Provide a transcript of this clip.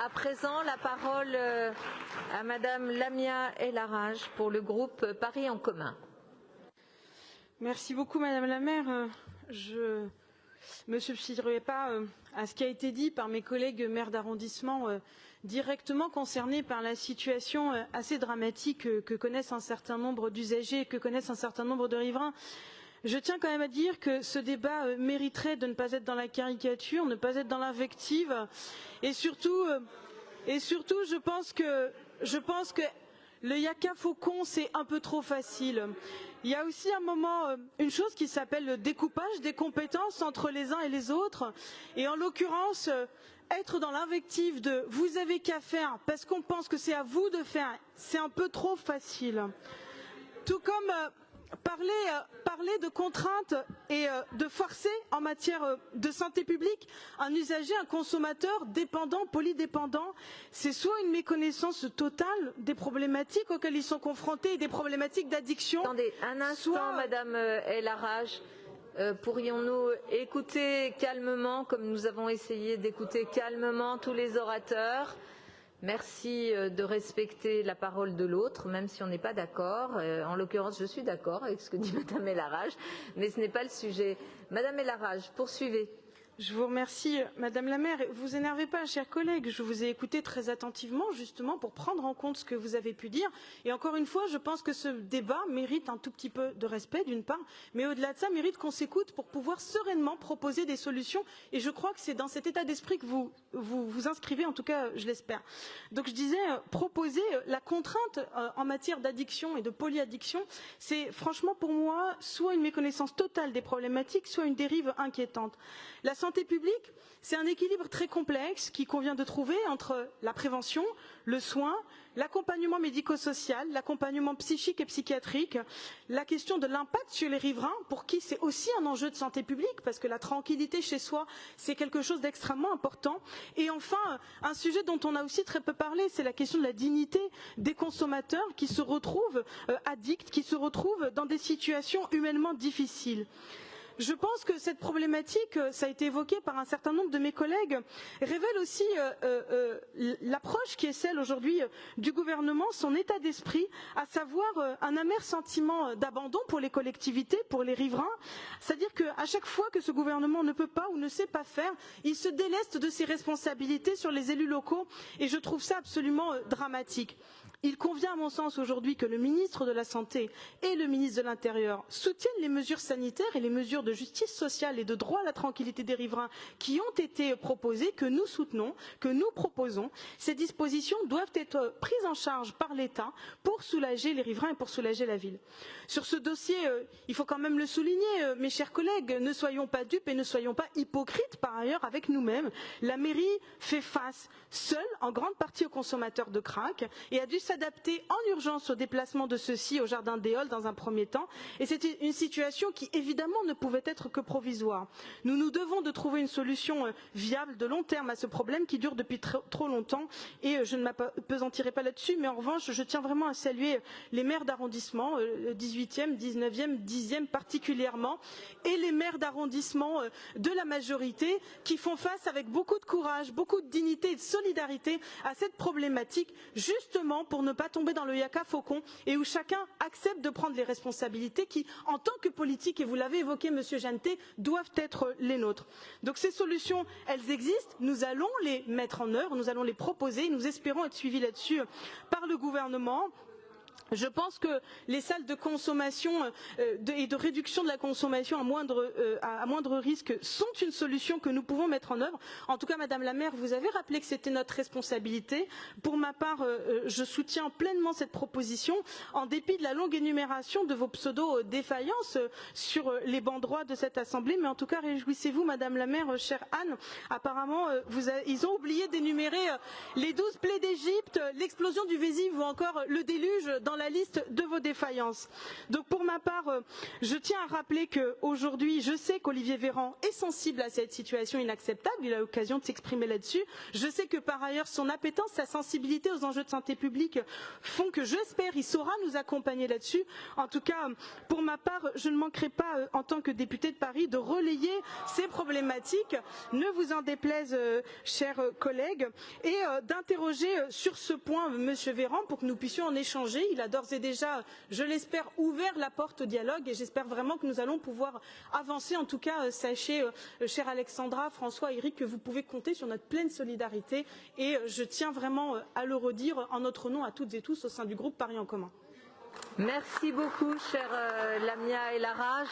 à présent la parole à Madame Lamia El Harraj pour le groupe Paris en commun. Merci beaucoup Madame la maire. Je me substituerai pas à ce qui a été dit par mes collègues maires d'arrondissement directement concernés par la situation assez dramatique que connaissent un certain nombre d'usagers, que connaissent un certain nombre de riverains. Je tiens quand même à dire que ce débat mériterait de ne pas être dans la caricature, ne pas être dans l'invective, et surtout, je pense que le yaka faucon, c'est un peu trop facile. Il y a aussi un moment, une chose qui s'appelle le découpage des compétences entre les uns et les autres, et en l'occurrence, être dans l'invective de vous avez qu'à faire parce qu'on pense que c'est à vous de faire, c'est un peu trop facile. Tout comme parler de contraintes et de forcer en matière de santé publique un usager, un consommateur dépendant, polydépendant, c'est soit une méconnaissance totale des problématiques auxquelles ils sont confrontés et des problématiques d'addiction. Attendez un instant, Madame El Harraj. Pourrions-nous écouter calmement, comme nous avons essayé d'écouter calmement tous les orateurs? Merci de respecter la parole de l'autre, même si on n'est pas d'accord. En l'occurrence, je suis d'accord avec ce que dit Madame El Harraj, mais ce n'est pas le sujet. Madame El Harraj, poursuivez. Je vous remercie, Madame la maire. Vous énervez pas, chers collègues. Je vous ai écouté très attentivement, justement, pour prendre en compte ce que vous avez pu dire. Et encore une fois, je pense que ce débat mérite un tout petit peu de respect, d'une part, mais au-delà de ça, mérite qu'on s'écoute pour pouvoir sereinement proposer des solutions. Et je crois que c'est dans cet état d'esprit que vous inscrivez, en tout cas, je l'espère. Donc, je disais, proposer la contrainte en matière d'addiction et de polyaddiction, c'est franchement pour moi soit une méconnaissance totale des problématiques, soit une dérive inquiétante. La santé publique, c'est un équilibre très complexe qu'il convient de trouver entre la prévention, le soin, l'accompagnement médico-social, l'accompagnement psychique et psychiatrique, la question de l'impact sur les riverains, pour qui c'est aussi un enjeu de santé publique, parce que la tranquillité chez soi, c'est quelque chose d'extrêmement important. Et enfin, un sujet dont on a aussi très peu parlé, c'est la question de la dignité des consommateurs qui se retrouvent addicts, qui se retrouvent dans des situations humainement difficiles. Je pense que cette problématique, ça a été évoqué par un certain nombre de mes collègues, révèle aussi l'approche qui est celle aujourd'hui du gouvernement, son état d'esprit, à savoir un amer sentiment d'abandon pour les collectivités, pour les riverains. C'est-à-dire qu'à chaque fois que ce gouvernement ne peut pas ou ne sait pas faire, il se déleste de ses responsabilités sur les élus locaux et je trouve ça absolument dramatique. Il convient à mon sens aujourd'hui que le ministre de la Santé et le ministre de l'Intérieur soutiennent les mesures sanitaires et les mesures de justice sociale et de droit à la tranquillité des riverains qui ont été proposées, que nous soutenons, que nous proposons. Ces dispositions doivent être prises en charge par l'État pour soulager les riverains et pour soulager la ville. Sur ce dossier, il faut quand même le souligner, mes chers collègues, ne soyons pas dupes et ne soyons pas hypocrites par ailleurs avec nous-mêmes. La mairie fait face seule en grande partie aux consommateurs de crack et a dû s'adapter en urgence au déplacement de ceux-ci au jardin des Halles dans un premier temps. Et c'était une situation qui évidemment ne pouvait être que provisoire. Nous nous devons de trouver une solution viable de long terme à ce problème qui dure depuis trop longtemps et je ne m'appesantirai pas là-dessus, mais en revanche, je tiens vraiment à saluer les maires d'arrondissement, le 18e, 19e, 10e particulièrement, et les maires d'arrondissement de la majorité qui font face avec beaucoup de courage, beaucoup de dignité et de solidarité à cette problématique, justement pour ne pas tomber dans le yaka faucon et où chacun accepte de prendre les responsabilités qui, en tant que politique, et vous l'avez évoqué, Monsieur Jeantet, doivent être les nôtres. Donc ces solutions, elles existent, nous allons les mettre en œuvre, nous allons les proposer, nous espérons être suivis là-dessus par le gouvernement. Je pense que les salles de consommation et de réduction de la consommation à moindre risque sont une solution que nous pouvons mettre en œuvre. En tout cas, Madame la maire, vous avez rappelé que c'était notre responsabilité. Pour ma part, je soutiens pleinement cette proposition, en dépit de la longue énumération de vos pseudo-défaillances sur les bancs droits de cette Assemblée. Mais en tout cas, réjouissez-vous, Madame la maire, chère Anne. Apparemment, ils ont oublié d'énumérer les 12 plaies d'Égypte, l'explosion du Vésive ou encore le déluge dans la liste de vos défaillances. Donc pour ma part, je tiens à rappeler qu'aujourd'hui, je sais qu'Olivier Véran est sensible à cette situation inacceptable, il a l'occasion de s'exprimer là-dessus. Je sais que par ailleurs, son appétence, sa sensibilité aux enjeux de santé publique font que j'espère qu'il saura nous accompagner là-dessus. En tout cas, pour ma part, je ne manquerai pas, en tant que députée de Paris, de relayer ces problématiques, ne vous en déplaise, chers collègues, et d'interroger sur ce point M. Véran pour que nous puissions en échanger. Il a d'ores et déjà, je l'espère, ouvert la porte au dialogue et j'espère vraiment que nous allons pouvoir avancer. En tout cas, sachez, chère Alexandra, François, Eric, que vous pouvez compter sur notre pleine solidarité et je tiens vraiment à le redire en notre nom à toutes et tous au sein du groupe Paris en commun. Merci beaucoup, chère Lamia El Harraj.